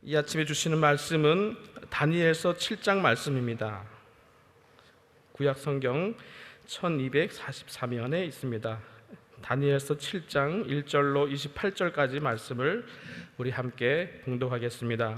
이 아침에 주시는 말씀은 다니엘서 7장 말씀입니다. 구약 성경 1244면에 있습니다. 다니엘서 7장 1절로 28절까지 말씀을 우리 함께 봉독하겠습니다.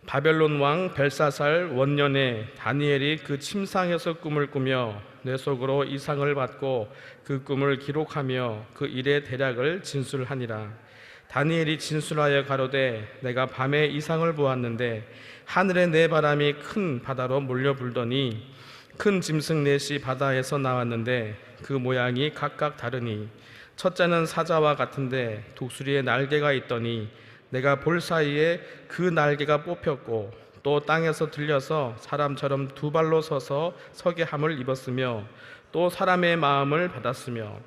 바벨론 왕 벨사살 원년에 다니엘이 그 침상에서 꿈을 꾸며 뇌 속으로 이상을 받고 그 꿈을 기록하며 그 일의 대략을 진술하니라. 다니엘이 진술하여 가로되 내가 밤에 이상을 보았는데 하늘에 네 바람이 큰 바다로 몰려 불더니 큰 짐승 넷이 바다에서 나왔는데 그 모양이 각각 다르니 첫째는 사자와 같은데 독수리에 날개가 있더니 내가 볼 사이에 그 날개가 뽑혔고 또 땅에서 들려서 사람처럼 두 발로 서서 서게 함을 입었으며 또 사람의 마음을 받았으며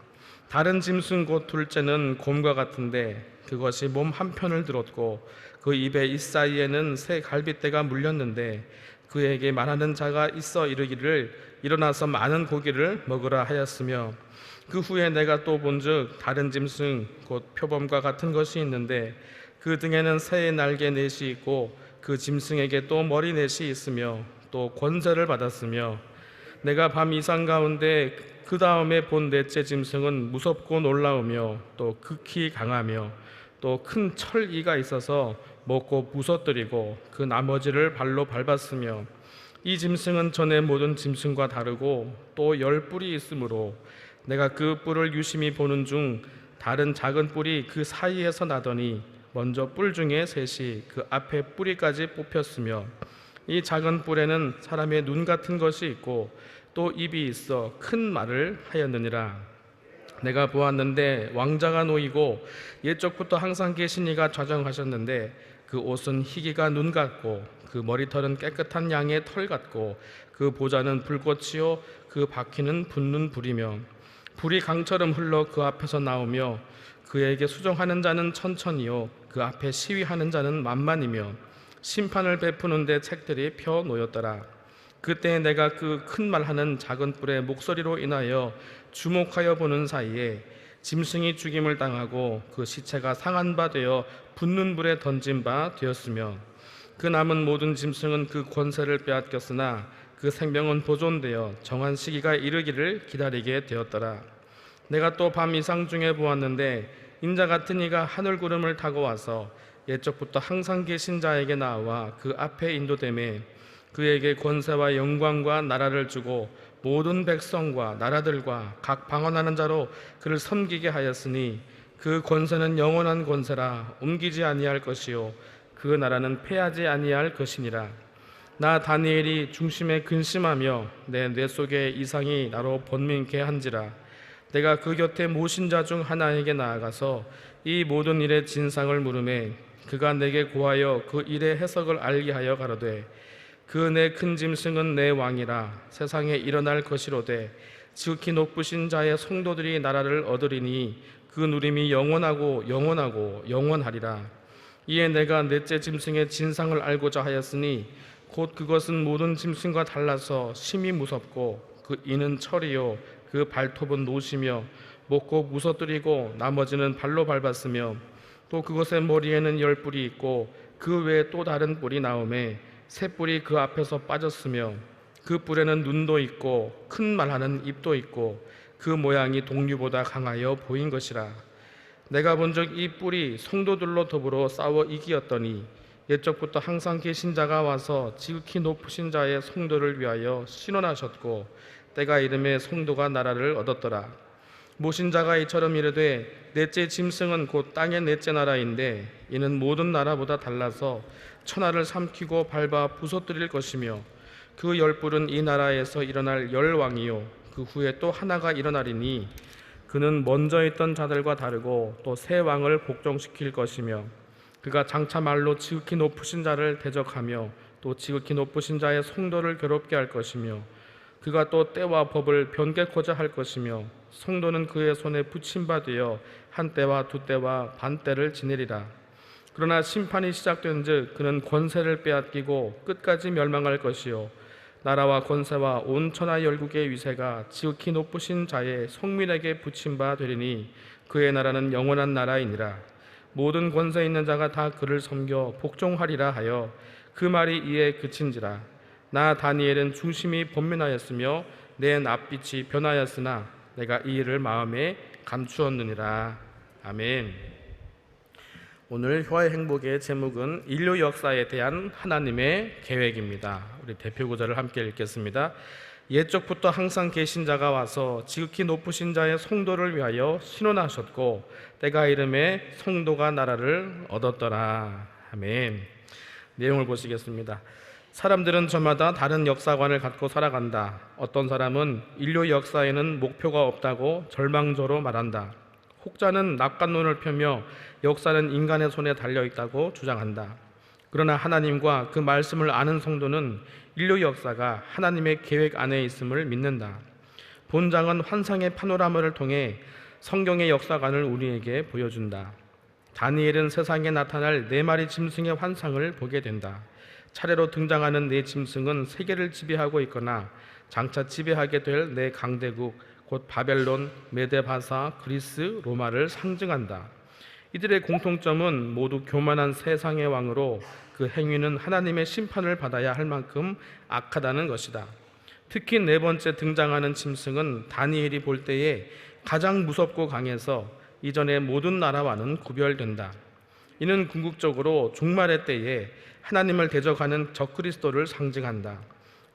다른 짐승 곧 둘째는 곰과 같은데 그것이 몸 한편을 들었고 그 입에 이 사이에는 새 갈빗대가 물렸는데 그에게 말하는 자가 있어 이르기를 일어나서 많은 고기를 먹으라 하였으며 그 후에 내가 또 본즉 다른 짐승 곧 표범과 같은 것이 있는데 그 등에는 새의 날개 넷이 있고 그 짐승에게 또 머리 넷이 있으며 또 권세를 받았으며 내가 밤 이상 가운데 그 다음에 본 넷째 짐승은 무섭고 놀라우며 또 극히 강하며 또 큰 철이가 있어서 먹고 부서뜨리고 그 나머지를 발로 밟았으며 이 짐승은 전에 모든 짐승과 다르고 또 10뿔이 있으므로 내가 그 뿔을 유심히 보는 중 다른 작은 뿔이 그 사이에서 나더니 먼저 뿔 중에 셋이 그 앞에 뿌리까지 뽑혔으며 이 작은 뿔에는 사람의 눈 같은 것이 있고 또 입이 있어 큰 말을 하였느니라. 내가 보았는데 왕자가 놓이고 옛적부터 항상 계신 이가 좌정하셨는데 그 옷은 희기가 눈 같고 그 머리털은 깨끗한 양의 털 같고 그 보좌는 불꽃이요 그 바퀴는 붙는 불이며 불이 강처럼 흘러 그 앞에서 나오며 그에게 수종하는 자는 천천히요 그 앞에 시위하는 자는 만만이며 심판을 베푸는데 책들이 펴 놓였더라. 그때 내가 그 큰 말하는 작은 뿔의 목소리로 인하여 주목하여 보는 사이에 짐승이 죽임을 당하고 그 시체가 상한 바 되어 붙는 불에 던진 바 되었으며 그 남은 모든 짐승은 그 권세를 빼앗겼으나 그 생명은 보존되어 정한 시기가 이르기를 기다리게 되었더라. 내가 또 밤 이상 중에 보았는데 인자 같은 이가 하늘 구름을 타고 와서 옛적부터 항상 계신 자에게 나와 그 앞에 인도되매 그에게 권세와 영광과 나라를 주고 모든 백성과 나라들과 각 방언하는 자로 그를 섬기게 하였으니 그 권세는 영원한 권세라 옮기지 아니할 것이요 그 나라는 패하지 아니할 것이니라. 나 다니엘이 중심에 근심하며 내 뇌 속에 이상이 나로 번민케 한지라. 내가 그 곁에 모신 자 중 하나에게 나아가서 이 모든 일의 진상을 물으매 그가 내게 고하여 그 일의 해석을 알게 하여 가로되 그 내 큰 짐승은 내 왕이라 세상에 일어날 것이로되 지극히 높으신 자의 성도들이 나라를 얻으리니 그 누림이 영원하고 영원하고 영원하리라. 이에 내가 넷째 짐승의 진상을 알고자 하였으니 곧 그것은 모든 짐승과 달라서 심히 무섭고 그 이는 철이요 그 발톱은 노시며 먹고 부서뜨리고 나머지는 발로 밟았으며 또 그것의 머리에는 10뿔이 있고 그 외에 또 다른 뿔이 나오매 새 뿔이 그 앞에서 빠졌으며 그 뿔에는 눈도 있고 큰 말하는 입도 있고 그 모양이 동류보다 강하여 보인 것이라. 내가 본즉 이 뿔이 성도들로 더불어 싸워 이기었더니 옛적부터 항상 계신 자가 와서 지극히 높으신 자의 성도를 위하여 신원하셨고 때가 이름에 성도가 나라를 얻었더라. 모신 자가 이처럼 이르되 넷째 짐승은 곧 땅의 넷째 나라인데 이는 모든 나라보다 달라서 천하를 삼키고 밟아 부서뜨릴 것이며 그 10뿔은 이 나라에서 일어날 10왕이요 그 후에 또 하나가 일어나리니 그는 먼저 있던 자들과 다르고 또 새 왕을 복종시킬 것이며 그가 장차 말로 지극히 높으신 자를 대적하며 또 지극히 높으신 자의 성도를 괴롭게 할 것이며 그가 또 때와 법을 변개코자 할 것이며 성도는 그의 손에 붙임 바 되어 한 때와 두 때와 반 때를 지내리라. 그러나 심판이 시작된즉 그는 권세를 빼앗기고 끝까지 멸망할 것이요 나라와 권세와 온 천하 열국의 위세가 지극히 높으신 자의 성민에게 붙임 바 되리니 그의 나라는 영원한 나라이니라. 모든 권세 있는 자가 다 그를 섬겨 복종하리라 하여 그 말이 이에 그친지라. 나 다니엘은 중심이 번민하였으며 내 낯빛이 변하였으나 내가 이 일을 마음에 감추었느니라. 아멘. 오늘 효의 행복의 제목은 인류 역사에 대한 하나님의 계획입니다. 우리 대표 구절을 함께 읽겠습니다. 옛적부터 항상 계신 자가 와서 지극히 높으신 자의 성도를 위하여 신원하셨고 때가 이름에 성도가 나라를 얻었더라. 아멘. 내용을 보시겠습니다. 사람들은 저마다 다른 역사관을 갖고 살아간다. 어떤 사람은 인류 역사에는 목표가 없다고 절망조로 말한다. 혹자는 낙관론을 펴며 역사는 인간의 손에 달려있다고 주장한다. 그러나 하나님과 그 말씀을 아는 성도는 인류 역사가 하나님의 계획 안에 있음을 믿는다. 본장은 환상의 파노라마를 통해 성경의 역사관을 우리에게 보여준다. 다니엘은 세상에 나타날 네 마리 짐승의 환상을 보게 된다. 차례로 등장하는 네 짐승은 세계를 지배하고 있거나 장차 지배하게 될 네 강대국, 곧 바벨론, 메데바사, 그리스, 로마를 상징한다. 이들의 공통점은 모두 교만한 세상의 왕으로 그 행위는 하나님의 심판을 받아야 할 만큼 악하다는 것이다. 특히 네 번째 등장하는 짐승은 다니엘이 볼 때에 가장 무섭고 강해서 이전의 모든 나라와는 구별된다. 이는 궁극적으로 종말의 때에 하나님을 대적하는 적그리스도를 상징한다.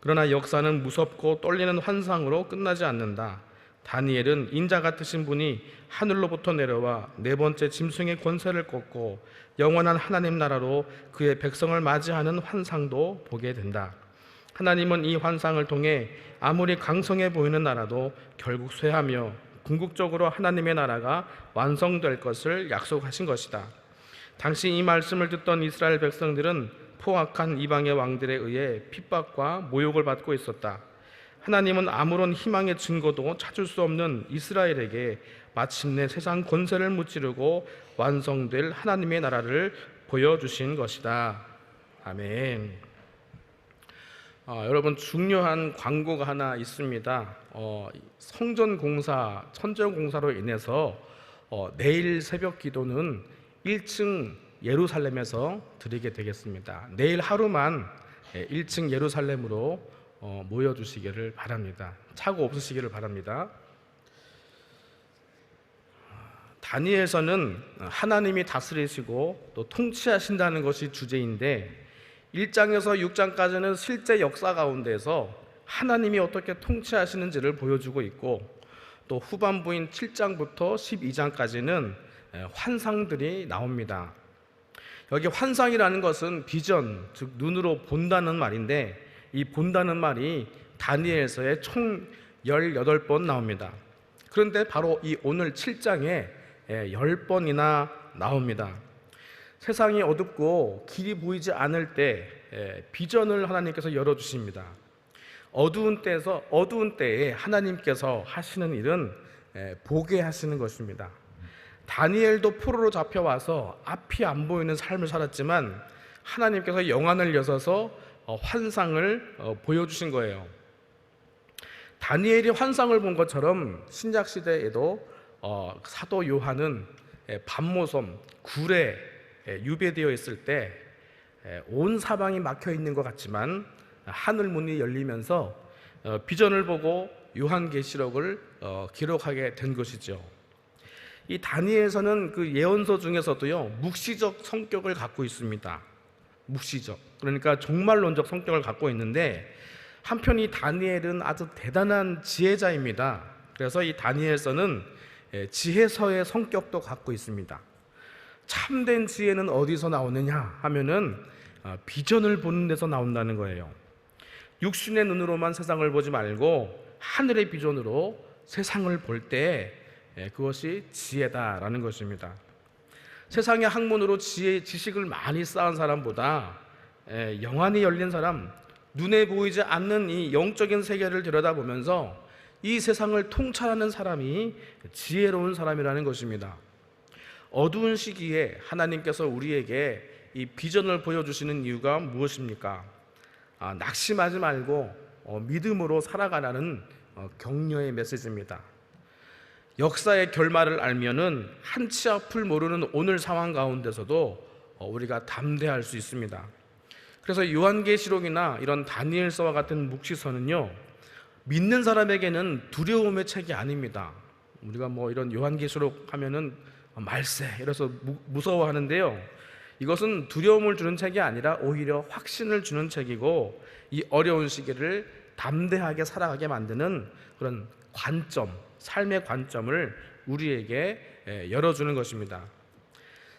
그러나 역사는 무섭고 떨리는 환상으로 끝나지 않는다. 다니엘은 인자 같으신 분이 하늘로부터 내려와 네 번째 짐승의 권세를 꺾고 영원한 하나님 나라로 그의 백성을 맞이하는 환상도 보게 된다. 하나님은 이 환상을 통해 아무리 강성해 보이는 나라도 결국 쇠하며 궁극적으로 하나님의 나라가 완성될 것을 약속하신 것이다. 당시 이 말씀을 듣던 이스라엘 백성들은 포악한 이방의 왕들에 의해 핍박과 모욕을 받고 있었다. 하나님은 아무런 희망의 증거도 찾을 수 없는 이스라엘에게 마침내 세상 권세를 무찌르고 완성될 하나님의 나라를 보여주신 것이다. 아멘. 여러분, 중요한 광고가 하나 있습니다. 성전공사, 천정공사로 인해서 내일 새벽 기도는 1층 예루살렘에서 드리게 되겠습니다. 내일 하루만 1층 예루살렘으로 모여주시기를 바랍니다. 착오 없으시기를 바랍니다. 다니엘서는 하나님이 다스리시고 또 통치하신다는 것이 주제인데 1장에서 6장까지는 실제 역사 가운데서 하나님이 어떻게 통치하시는지를 보여주고 있고 또 후반부인 7장부터 12장까지는 환상들이 나옵니다. 여기 환상이라는 것은 비전, 즉 눈으로 본다는 말인데 이 본다는 말이 다니엘서에 총 18번 나옵니다. 그런데 바로 이 오늘 7장에 10번이나 나옵니다. 세상이 어둡고 길이 보이지 않을 때 비전을 하나님께서 열어주십니다. 어두운 때에 하나님께서 하시는 일은 보게 하시는 것입니다. 다니엘도 포로로 잡혀와서 앞이 안 보이는 삶을 살았지만 하나님께서 영안을 여셔서 환상을 보여주신 거예요. 다니엘이 환상을 본 것처럼 신약시대에도 사도 요한은 밤모섬, 굴에 유배되어 있을 때 온 사방이 막혀 있는 것 같지만 하늘 문이 열리면서 비전을 보고 요한계시록을 기록하게 된 것이죠. 이 다니엘서는 그 예언서 중에서도요 묵시적 성격을 갖고 있습니다. 묵시적, 그러니까 종말론적 성격을 갖고 있는데 한편 이 다니엘은 아주 대단한 지혜자입니다. 그래서 이 다니엘서는 지혜서의 성격도 갖고 있습니다. 참된 지혜는 어디서 나오느냐 하면은 비전을 보는 데서 나온다는 거예요. 육신의 눈으로만 세상을 보지 말고 하늘의 비전으로 세상을 볼 때 그것이 지혜다라는 것입니다. 세상의 학문으로 지식을 많이 쌓은 사람보다 영안이 열린 사람, 눈에 보이지 않는 이 영적인 세계를 들여다보면서 이 세상을 통찰하는 사람이 지혜로운 사람이라는 것입니다. 어두운 시기에 하나님께서 우리에게 이 비전을 보여주시는 이유가 무엇입니까? 낙심하지 말고 믿음으로 살아가라는 격려의 메시지입니다. 역사의 결말을 알면은 한치 앞을 모르는 오늘 상황 가운데서도 우리가 담대할 수 있습니다. 그래서 요한계시록이나 이런 다니엘서와 같은 묵시서는요, 믿는 사람에게는 두려움의 책이 아닙니다. 우리가 뭐 이런 요한계시록 하면은 말세 이래서 무서워하는데요, 이것은 두려움을 주는 책이 아니라 오히려 확신을 주는 책이고, 이 어려운 시기를 담대하게 살아가게 만드는 그런 관점, 삶의 관점을 우리에게 열어주는 것입니다.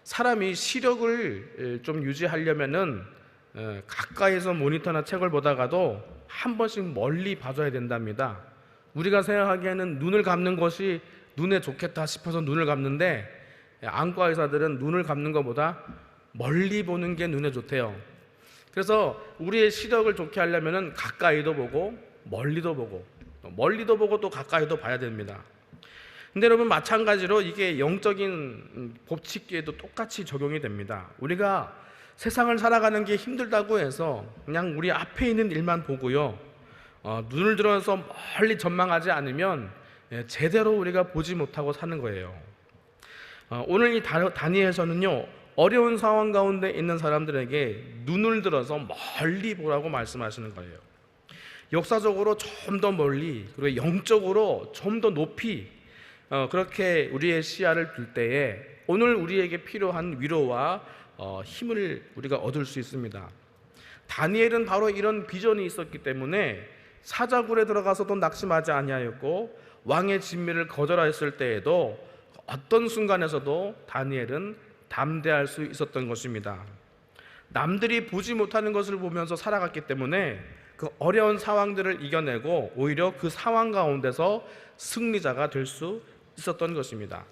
사람이 시력을 좀 유지하려면은 가까이서 모니터나 책을 보다가도 한 번씩 멀리 봐줘야 된답니다. 우리가 생각하기에는 눈을 감는 것이 눈에 좋겠다 싶어서 눈을 감는데, 안과 의사들은 눈을 감는 것보다 멀리 보는 게 눈에 좋대요. 그래서 우리의 시력을 좋게 하려면은 가까이도 보고 멀리도 보고 또 가까이도 봐야 됩니다. 근데 여러분, 마찬가지로 이게 영적인 법칙에도 똑같이 적용이 됩니다. 우리가 세상을 살아가는 게 힘들다고 해서 그냥 우리 앞에 있는 일만 보고요, 눈을 들어서 멀리 전망하지 않으면 제대로 우리가 보지 못하고 사는 거예요. 오늘 이 다니엘서는요, 어려운 상황 가운데 있는 사람들에게 눈을 들어서 멀리 보라고 말씀하시는 거예요. 역사적으로 좀 더 멀리, 그리고 영적으로 좀 더 높이, 그렇게 우리의 시야를 둘 때에 오늘 우리에게 필요한 위로와 힘을 우리가 얻을 수 있습니다. 다니엘은 바로 이런 비전이 있었기 때문에 사자굴에 들어가서도 낙심하지 아니하였고, 왕의 진미를 거절하였을 때에도 어떤 순간에서도 다니엘은 담대할 수 있었던 것입니다. 남들이 보지 못하는 것을 보면서 살아갔기 때문에 그 어려운 상황들을 이겨내고 오히려 그 상황 가운데서 승리자가 될 수 있었던 것입니다.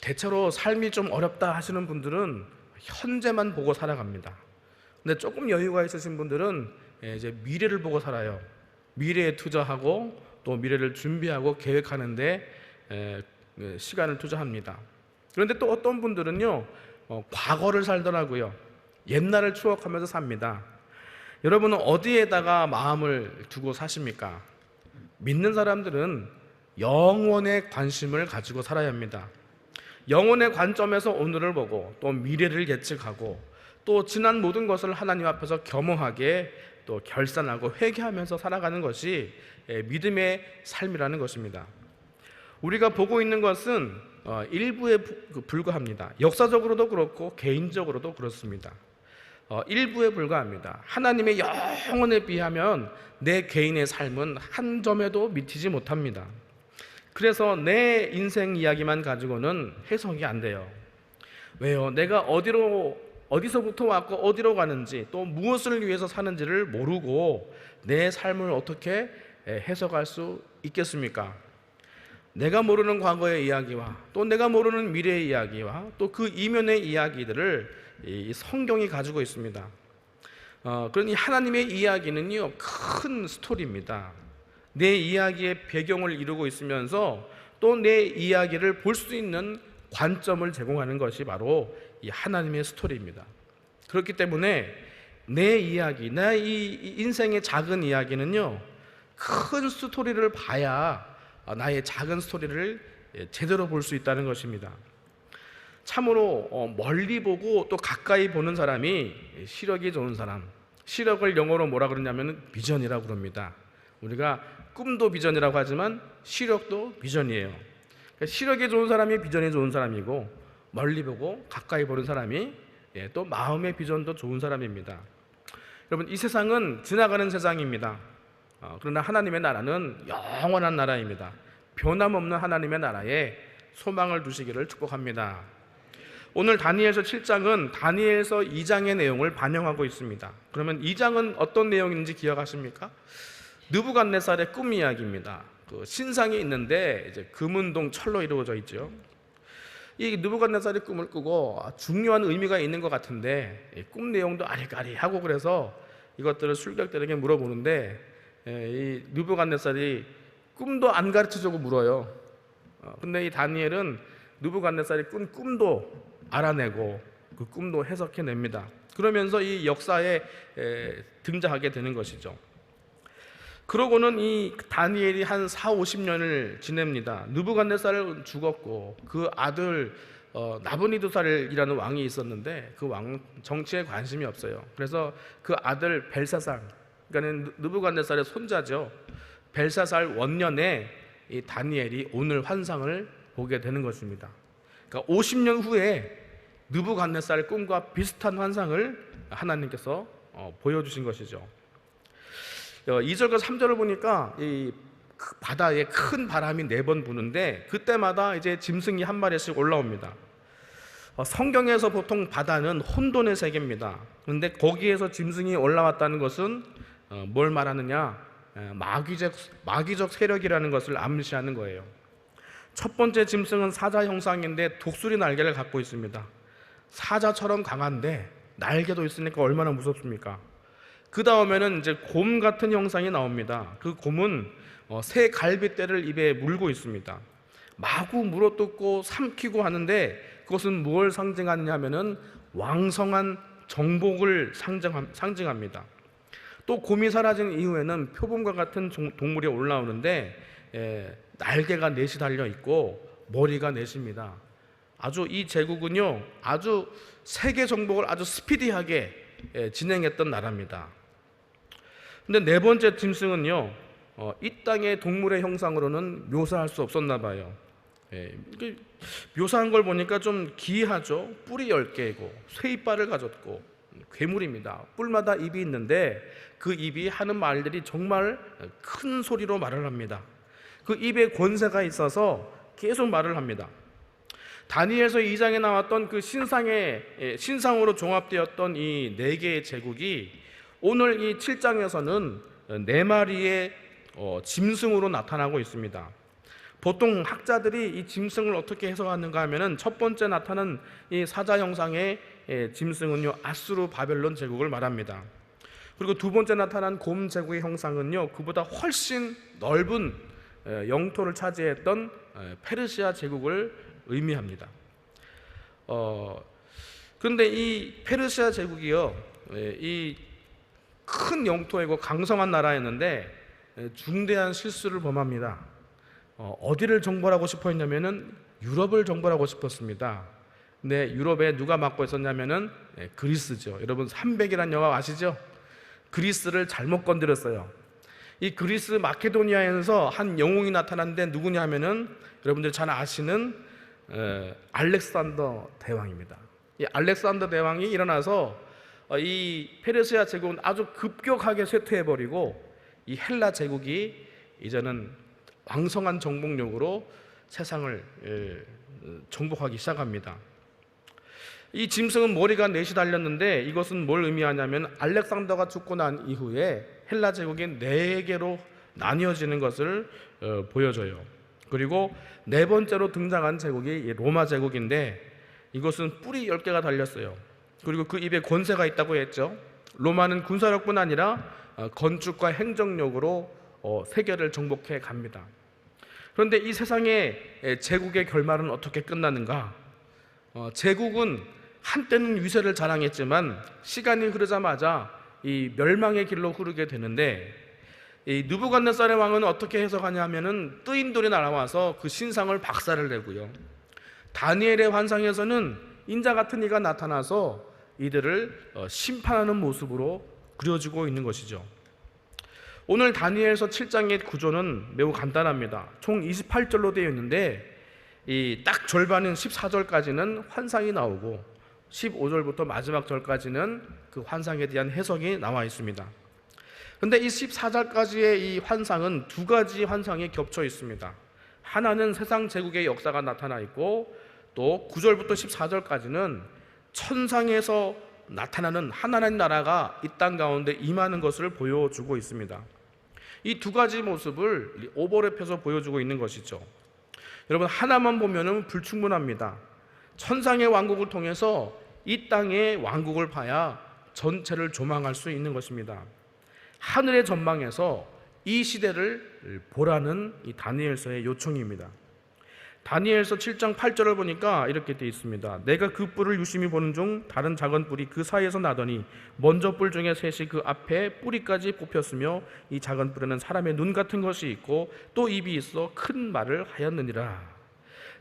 대체로 삶이 좀 어렵다 하시는 분들은 현재만 보고 살아갑니다. 근데 조금 여유가 있으신 분들은 이제 미래를 보고 살아요. 미래에 투자하고 또 미래를 준비하고 계획하는데 시간을 투자합니다. 그런데 또 어떤 분들은요, 과거를 살더라고요. 옛날을 추억하면서 삽니다. 여러분은 어디에다가 마음을 두고 사십니까? 믿는 사람들은 영원의 관심을 가지고 살아야 합니다. 영혼의 관점에서 오늘을 보고 또 미래를 예측하고 또 지난 모든 것을 하나님 앞에서 겸허하게 또 결산하고 회개하면서 살아가는 것이 믿음의 삶이라는 것입니다. 우리가 보고 있는 것은 일부에 불과합니다. 역사적으로도 그렇고 개인적으로도 그렇습니다. 일부에 불과합니다. 하나님의 영혼에 비하면 내 개인의 삶은 한 점에도 미치지 못합니다. 그래서 내 인생 이야기만 가지고는 해석이 안 돼요. 왜요? 내가 어디서부터 왔고 어디로 가는지 또 무엇을 위해서 사는지를 모르고 내 삶을 어떻게 해석할 수 있겠습니까? 내가 모르는 과거의 이야기와 또 내가 모르는 미래의 이야기와 또 그 이면의 이야기들을 이 성경이 가지고 있습니다. 그러니 하나님의 이야기는요, 큰 스토리입니다. 내 이야기의 배경을 이루고 있으면서 또 내 이야기를 볼 수 있는 관점을 제공하는 것이 바로 이 하나님의 스토리입니다. 그렇기 때문에 내 이야기, 이 인생의 작은 이야기는요, 큰 스토리를 봐야 나의 작은 스토리를 제대로 볼 수 있다는 것입니다. 참으로 멀리 보고 또 가까이 보는 사람이 시력이 좋은 사람, 시력을 영어로 뭐라 그러냐면 비전이라고 그럽니다. 우리가 꿈도 비전이라고 하지만 시력도 비전이에요. 그러니까 시력이 좋은 사람이 비전이 좋은 사람이고, 멀리 보고 가까이 보는 사람이 또 마음의 비전도 좋은 사람입니다. 여러분, 이 세상은 지나가는 세상입니다. 그러나 하나님의 나라는 영원한 나라입니다. 변함없는 하나님의 나라에 소망을 두시기를 축복합니다. 오늘 다니엘서 7장은 다니엘서 2장의 내용을 반영하고 있습니다. 그러면 2장은 어떤 내용인지 기억하십니까? 느부갓네살의 꿈 이야기입니다. 그 신상이 있는데 이제 금은동 철로 이루어져 있죠. 이 느부갓네살이 꿈을 꾸고 중요한 의미가 있는 것 같은데 꿈 내용도 아리까리하고, 그래서 이것들을 술객들에게 물어보는데 이 느부갓네살이 꿈도 안 가르쳐주고 물어요. 근데 이 다니엘은 느부갓네살이 꾼 꿈도 알아내고 그 꿈도 해석해냅니다. 그러면서 이 역사에 등장하게 되는 것이죠. 그러고는 이 다니엘이 한 4, 50년을 지냅니다. 느부갓네살은 죽었고 그 아들 나부니두살이라는 왕이 있었는데 그 왕 정치에 관심이 없어요. 그래서 그 아들 벨사살, 그러니까 느부갓네살의 손자죠. 벨사살 원년에 이 다니엘이 오늘 환상을 보게 되는 것입니다. 그러니까 50년 후에 느부갓네살의 꿈과 비슷한 환상을 하나님께서 보여주신 것이죠. 2절과 3절을 보니까 이 바다에 큰 바람이 4번 부는데 그때마다 이제 짐승이 한 마리씩 올라옵니다. 성경에서 보통 바다는 혼돈의 세계입니다. 그런데 거기에서 짐승이 올라왔다는 것은 뭘 말하느냐? 마귀적 세력이라는 것을 암시하는 거예요. 첫 번째 짐승은 사자 형상인데 독수리 날개를 갖고 있습니다. 사자처럼 강한데 날개도 있으니까 얼마나 무섭습니까? 그 다음에는 이제 곰 같은 형상이 나옵니다. 그 곰은 새 갈빗대를 입에 물고 있습니다. 마구 물어뜯고 삼키고 하는데 그것은 무엇을 상징하느냐 하면은 왕성한 정복을 상징합니다. 또 곰이 사라진 이후에는 표범과 같은 동물이 올라오는데 날개가 넷이 달려 있고 머리가 넷입니다. 아주 이 제국은요, 아주 세계 정복을 아주 스피디하게 진행했던 나라입니다. 근데 4번째 짐승은요, 이 땅의 동물의 형상으로는 묘사할 수 없었나 봐요. 묘사한 걸 보니까 좀 기이하죠. 뿔이 10개이고 쇠이빨을 가졌고 괴물입니다. 뿔마다 입이 있는데 그 입이 하는 말들이 정말 큰 소리로 말을 합니다. 그 입에 권세가 있어서 계속 말을 합니다. 다니엘서 2장에 나왔던 그 신상으로 종합되었던 이 4개의 제국이 오늘 이 7장에서는 4마리의 짐승으로 나타나고 있습니다. 보통 학자들이 이 짐승을 어떻게 해석하는가 하면은 첫 번째 나타난 이 사자 형상의 짐승은요, 아수르 바벨론 제국을 말합니다. 그리고 두 번째 나타난 곰 제국의 형상은요, 그보다 훨씬 넓은 영토를 차지했던 페르시아 제국을 의미합니다. 그런데 이 페르시아 제국이요, 이 큰 영토이고 강성한 나라였는데 중대한 실수를 범합니다. 어디를 정벌하고 싶어 했냐면은 유럽을 정벌하고 싶었습니다. 근데 유럽에 누가 맡고 있었냐면은 그리스죠. 여러분 300이라는 영화 아시죠? 그리스를 잘못 건드렸어요. 이 그리스 마케도니아에서 한 영웅이 나타났는데 누구냐 하면은 여러분들 잘 아시는 알렉산더 대왕입니다. 이 알렉산더 대왕이 일어나서 이 페르시아 제국은 아주 급격하게 쇠퇴해버리고 이 헬라 제국이 이제는 왕성한 정복력으로 세상을 정복하기 시작합니다. 이 짐승은 머리가 4이 달렸는데 이것은 뭘 의미하냐면 알렉산더가 죽고 난 이후에 헬라 제국이 4개로 나뉘어지는 것을 보여줘요. 그리고 4번째로 등장한 제국이 로마 제국인데 이것은 뿔이 10개가 달렸어요. 그리고 그 입에 권세가 있다고 했죠. 로마는 군사력뿐 아니라 건축과 행정력으로 세계를 정복해 갑니다. 그런데 이 세상의 제국의 결말은 어떻게 끝나는가? 제국은 한때는 위세를 자랑했지만 시간이 흐르자마자 이 멸망의 길로 흐르게 되는데 이 느부갓네살의 왕은 어떻게 해석하냐 하면은 뜨인돌이 날아와서 그 신상을 박살을 내고요. 다니엘의 환상에서는 인자 같은 이가 나타나서 이들을 심판하는 모습으로 그려지고 있는 것이죠. 오늘 다니엘서 7장의 구조는 매우 간단합니다. 총 28절로 되어 있는데 이 딱 절반인 14절까지는 환상이 나오고 15절부터 마지막 절까지는 그 환상에 대한 해석이 나와 있습니다. 그런데 이 14절까지의 이 환상은 2가지 환상이 겹쳐 있습니다. 하나는 세상 제국의 역사가 나타나 있고 또 9절부터 14절까지는 천상에서 나타나는 하나님 나라가 이 땅 가운데 임하는 것을 보여주고 있습니다. 이 2가지 모습을 오버랩해서 보여주고 있는 것이죠. 여러분 하나만 보면은 불충분합니다. 천상의 왕국을 통해서 이 땅의 왕국을 봐야 전체를 조망할 수 있는 것입니다. 하늘의 전망에서 이 시대를 보라는 이 다니엘서의 요청입니다. 다니엘서 7장 8절을 보니까 이렇게 되어 있습니다. 내가 그 뿔을 유심히 보는 중 다른 작은 뿔이 그 사이에서 나더니 먼저 뿔 중에 셋이 그 앞에 뿌리까지 뽑혔으며 이 작은 뿔에는 사람의 눈 같은 것이 있고 또 입이 있어 큰 말을 하였느니라.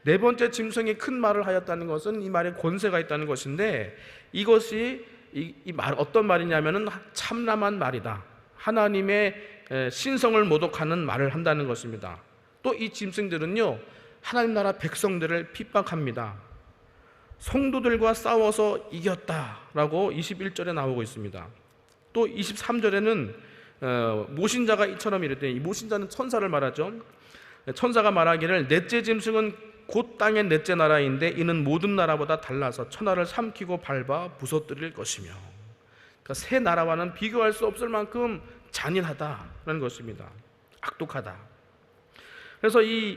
네 번째 짐승이 큰 말을 하였다는 것은 이 말에 권세가 있다는 것인데, 이것이 이 말 어떤 말이냐면은 참남한 말이다. 하나님의 신성을 모독하는 말을 한다는 것입니다. 또 이 짐승들은요, 하나님 나라 백성들을 핍박합니다. 성도들과 싸워서 이겼다라고 21절에 나오고 있습니다. 또 23절에는 모신자가 이처럼 이랬더니, 이 모신자는 천사를 말하죠. 천사가 말하기를 넷째 짐승은 곧 땅의 넷째 나라인데 이는 모든 나라보다 달라서 천하를 삼키고 밟아 부서뜨릴 것이며, 그러니까 세 나라와는 비교할 수 없을 만큼 잔인하다라는 것입니다. 악독하다. 그래서 이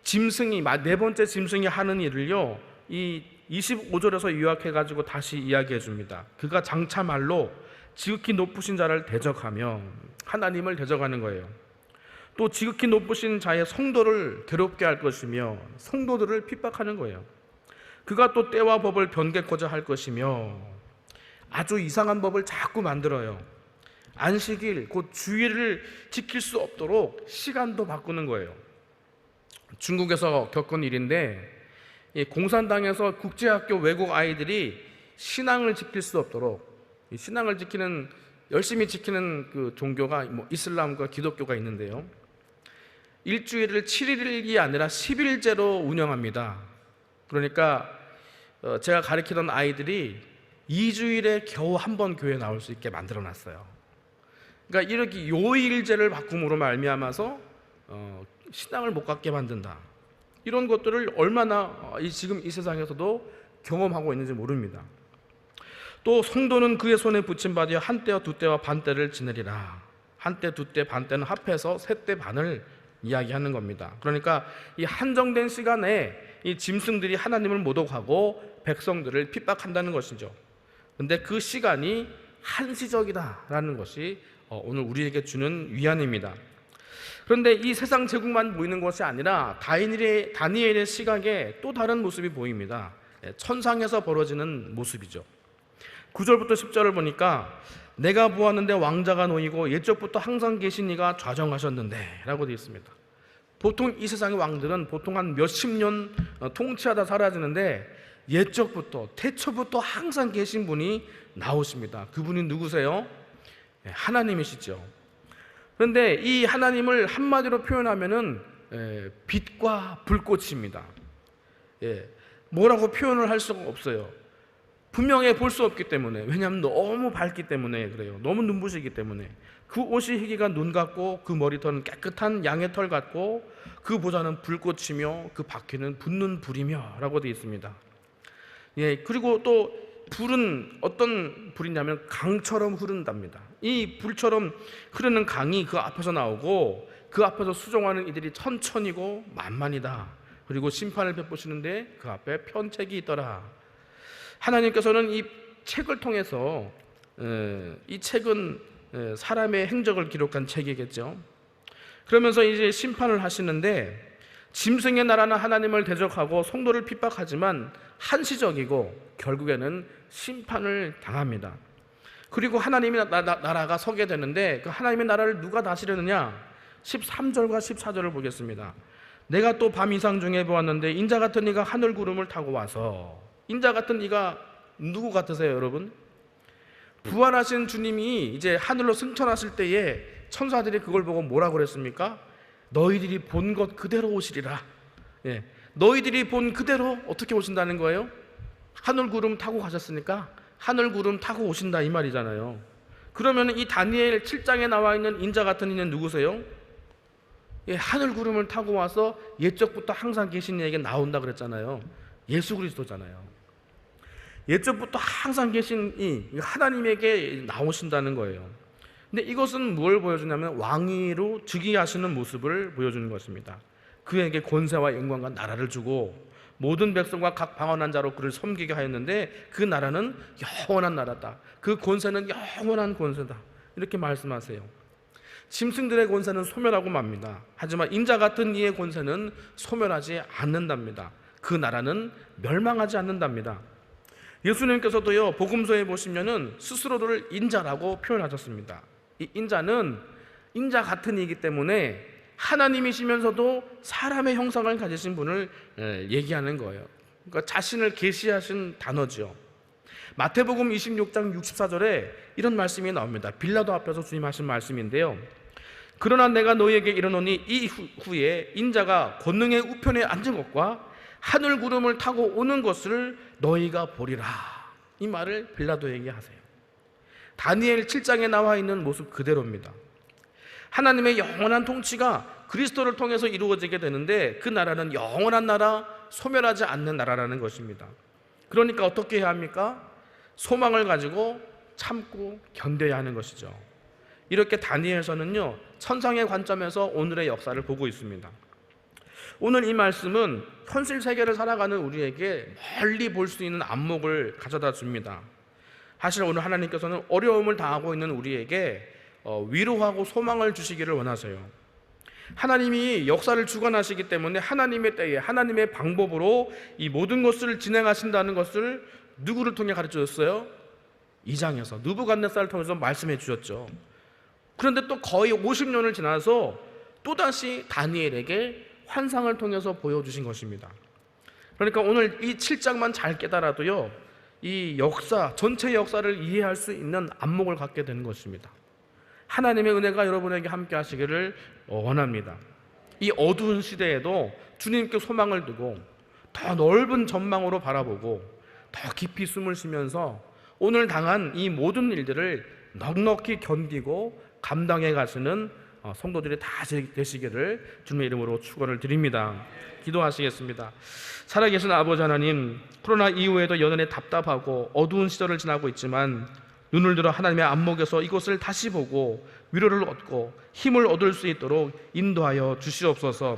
짐승이, 네 번째 짐승이 하는 일을요, 이 25절에서 요약해가지고 다시 이야기해 줍니다. 그가 장차 말로 지극히 높으신 자를 대적하며 하나님을 대적하는 거예요. 또 지극히 높으신 자의 성도를 괴롭게 할 것이며 성도들을 핍박하는 거예요. 그가 또 때와 법을 변개코자 할 것이며 아주 이상한 법을 자꾸 만들어요. 안식일, 곧 주일을 지킬 수 없도록 시간도 바꾸는 거예요. 중국에서 겪은 일인데, 공산당에서 국제학교 외국 아이들이 신앙을 지킬 수 없도록, 신앙을 지키는, 열심히 지키는 그 종교가 이슬람과 기독교가 있는데요, 일주일을 7일이 아니라 10일제로 운영합니다. 그러니까 제가 가르치던 아이들이 2주일에 겨우 한 번 교회에 나올 수 있게 만들어 놨어요. 그러니까 이렇게 요일제를 바꿈으로 말미암아서 신앙을 못 갖게 만든다. 이런 것들을 얼마나 지금 이 세상에서도 경험하고 있는지 모릅니다. 또 성도는 그의 손에 붙임받아 한때와 두때와 반때를 지내리라. 한때, 두때, 반때는 합해서 세때 반을 이야기하는 겁니다. 그러니까 이 한정된 시간에 이 짐승들이 하나님을 모독하고 백성들을 핍박한다는 것이죠. 근데 그 시간이 한시적이다라는 것이 오늘 우리에게 주는 위안입니다. 그런데 이 세상 제국만 보이는 것이 아니라 다니엘의 시각에 또 다른 모습이 보입니다. 천상에서 벌어지는 모습이죠. 9절부터 10절을 보니까 내가 보았는데 왕자가 놓이고 옛적부터 항상 계신 이가 좌정하셨는데 라고 되어 있습니다. 보통 이 세상의 왕들은 보통 한 몇십 년 통치하다 사라지는데 옛적부터, 태초부터 항상 계신 분이 나오십니다. 그분이 누구세요? 하나님이시죠. 그런데 이 하나님을 한마디로 표현하면은 빛과 불꽃입니다. 뭐라고 표현을 할 수가 없어요. 분명히 볼 수 없기 때문에, 왜냐하면 너무 밝기 때문에 그래요. 너무 눈부시기 때문에. 그 옷이 희기가 눈 같고 그 머리털은 깨끗한 양의 털 같고 그 보좌는 불꽃이며 그 바퀴는 붙는 불이며 라고 되어 있습니다. 그리고 또 불은 어떤 불이냐면 강처럼 흐른답니다. 이 불처럼 흐르는 강이 그 앞에서 나오고 그 앞에서 수종하는 이들이 천천히고 만만이다. 그리고 심판을 베푸시는데 그 앞에 편책이 있더라. 하나님께서는 이 책을 통해서, 이 책은 사람의 행적을 기록한 책이겠죠. 그러면서 이제 심판을 하시는데, 짐승의 나라는 하나님을 대적하고 성도를 핍박하지만 한시적이고 결국에는 심판을 당합니다. 그리고 하나님의 나라가 서게 되는데, 그 하나님의 나라를 누가 다스리느냐? 13절과 14절을 보겠습니다. 내가 또 밤 이상 중에 보았는데 인자 같은 이가 하늘 구름을 타고 와서, 인자 같은 이가 누구 같으세요, 여러분? 부활하신 주님이 이제 하늘로 승천하실 때에 천사들이 그걸 보고 뭐라고 그랬습니까? 너희들이 본 것 그대로 오시리라. 너희들이 본 그대로 어떻게 오신다는 거예요? 하늘 구름 타고 가셨으니까 하늘 구름 타고 오신다 이 말이잖아요. 그러면 이 다니엘 7장에 나와 있는 인자 같은 이는 누구세요? 하늘 구름을 타고 와서 옛적부터 항상 계신 이에게 나온다 그랬잖아요. 예수 그리스도잖아요. 옛적부터 항상 계신 이 하나님에게 나오신다는 거예요. 근데 이것은 뭘 보여주냐면 왕위로 즉위하시는 모습을 보여주는 것입니다. 그에게 권세와 영광과 나라를 주고 모든 백성과 각 방언한 자로 그를 섬기게 하였는데 그 나라는 영원한 나라다. 그 권세는 영원한 권세다. 이렇게 말씀하세요. 짐승들의 권세는 소멸하고 맙니다. 하지만 인자 같은 이의 권세는 소멸하지 않는답니다. 그 나라는 멸망하지 않는답니다. 예수님께서도요, 복음서에 보시면은 스스로를 인자라고 표현하셨습니다. 이 인자는 인자 같은 이이기 때문에 하나님이시면서도 사람의 형상을 가지신 분을 얘기하는 거예요. 그러니까 자신을 계시하신 단어죠. 마태복음 26장 64절에 이런 말씀이 나옵니다. 빌라도 앞에서 주님 하신 말씀인데요. 그러나 내가 너희에게 이르노니 이후에 인자가 권능의 우편에 앉은 것과 하늘 구름을 타고 오는 것을 너희가 보리라. 이 말을 빌라도에게 하세요. 다니엘 7장에 나와 있는 모습 그대로입니다. 하나님의 영원한 통치가 그리스도를 통해서 이루어지게 되는데 그 나라는 영원한 나라, 소멸하지 않는 나라라는 것입니다. 그러니까 어떻게 해야 합니까? 소망을 가지고 참고 견뎌야 하는 것이죠. 이렇게 다니엘서는요, 천상의 관점에서 오늘의 역사를 보고 있습니다. 오늘 이 말씀은 현실 세계를 살아가는 우리에게 멀리 볼 수 있는 안목을 가져다 줍니다. 사실 오늘 하나님께서는 어려움을 당하고 있는 우리에게 위로하고 소망을 주시기를 원하세요. 하나님이 역사를 주관하시기 때문에 하나님의 때에 하나님의 방법으로 이 모든 것을 진행하신다는 것을 누구를 통해 가르쳐 줬어요? 2장에서 느부갓네살을 통해서 말씀해 주셨죠. 그런데 또 거의 50년을 지나서 또다시 다니엘에게 환상을 통해서 보여주신 것입니다. 그러니까 오늘 이 7장만 잘 깨달아도요, 이 역사, 전체 역사를 이해할 수 있는 안목을 갖게 되는 것입니다. 하나님의 은혜가 여러분에게 함께 하시기를 원합니다. 이 어두운 시대에도 주님께 소망을 두고 더 넓은 전망으로 바라보고 더 깊이 숨을 쉬면서 오늘 당한 이 모든 일들을 넉넉히 견디고 감당해 가시는 성도들이 다 되시기를 주님의 이름으로 축원을 드립니다. 기도하시겠습니다. 살아계신 아버지 하나님, 코로나 이후에도 여전히 답답하고 어두운 시절을 지나고 있지만 눈을 들어 하나님의 안목에서 이것을 다시 보고 위로를 얻고 힘을 얻을 수 있도록 인도하여 주시옵소서.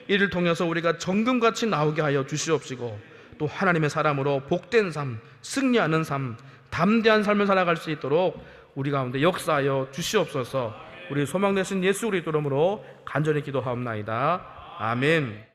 이를 통해서 우리가 정금같이 나오게 하여 주시옵시고 또 하나님의 사람으로 복된 삶, 승리하는 삶, 담대한 삶을 살아갈 수 있도록 우리 가운데 역사하여 주시옵소서. 우리 소망 되신 예수 그리스도 이름으로 간절히 기도하옵나이다. 아멘.